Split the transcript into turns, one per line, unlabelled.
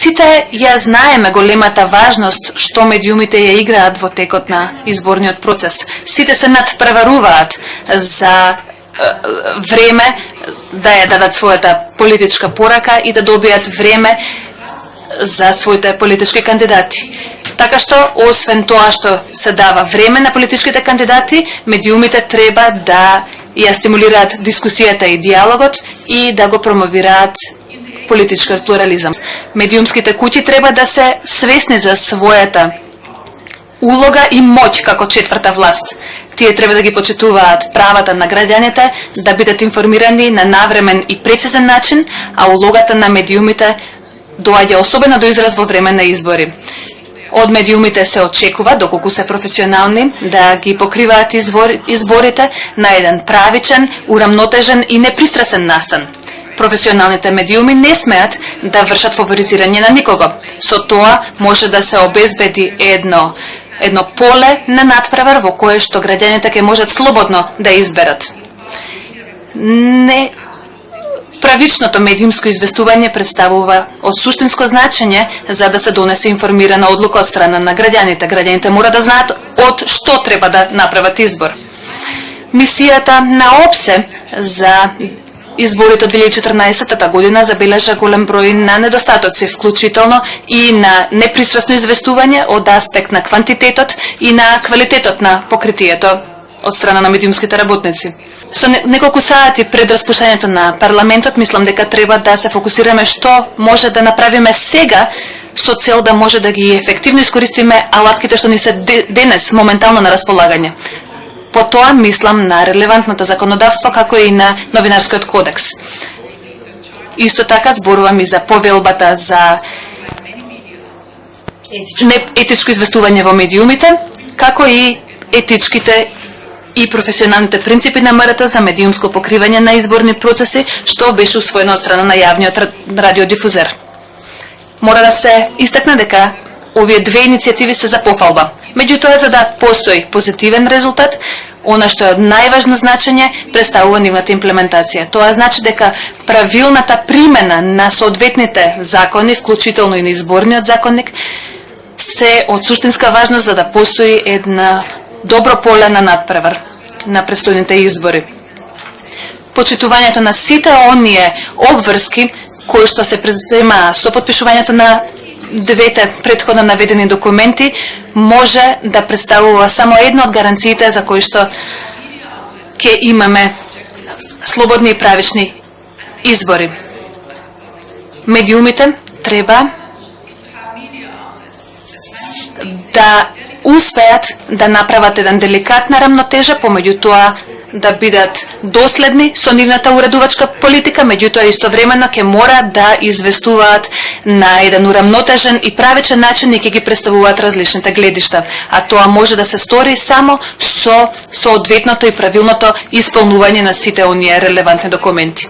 Сите ја знаеме големата важност што медиумите ја играат во текот на изборниот процес. Сите се надпреваруваат за време да ја дадат својата политичка порака и да добијат време за своите политички кандидати. Така што, освен тоа што се дава време на политичките кандидати, медиумите треба да ја стимулираат дискусијата и диалогот и да го промовираат политичкиот плурализам. Медиумските куќи треба да се свесни за својата улога и моќ како четврта власт. Тие треба да ги почитуваат правата на граѓаните, да бидат информирани на навремен и прецизен начин, а улогата на медиумите доаѓа особено до израз во време на избори. Од медиумите се очекува, доколку се професионални, да ги покриваат изборите на еден правичен, урамнотежен и непристрасен настан. Професионалните медиуми не смеат да вршат фаворизирање на никого. Со тоа може да се обезбеди едно поле на надпревар во кое што граѓаните ќе можат слободно да изберат. Правичното медиумско известување представува од суштинско значење за да се донесе информирана одлука од страна на граѓаните. Граѓаните мора да знаат од што треба да направат избор. Мисијата на ОПСЕ за изборите од 2014 година забележа голем број на недостатоци, вклучително и на непристрасно известување од аспект на квантитетот и на квалитетот на покритието од страна на медиумските работници. Со неколку сати пред распуштањето на парламентот, мислам дека треба да се фокусираме што може да направиме сега со цел да може да ги ефективно искористиме алатките што ни се денес моментално на располагање. По тоа мислам на релевантното законодавство како и на новинарскиот кодекс. Исто така зборувам и за повелбата за етичко известување во медиумите, како и етичките и професионалните принципи на МРТ за медиумско покривање на изборни процеси, што беше усвоено од страна на јавниот радиодифузер. Мора да се истакне дека овие две иницијативи се за пофалба. Меѓутоа, за да постои позитивен резултат, она што е од најважно значење представува нивната имплементација. Тоа значи дека правилната примена на соодветните закони, вклучително и на изборниот законник, се од суштинска важност за да постои една добро поле на надпревар на престојните избори. Почитувањето на сите оние обврски кои што се презема со подпишувањето на двете претходно наведени документи може да представува само една од гаранциите за кои што ќе имаме слободни и правични избори. Медиумите треба да успеат да направат еден деликатна рамнотежа, помеѓу тоа да бидат доследни со нивната уредувачка политика, меѓутоа истовремено ќе мора да известуваат на еден урамнотежен и правичен начин и ќе ги представуваат различните гледишта. А тоа може да се стори само со соодветното и правилното исполнување на сите оние релевантни документи.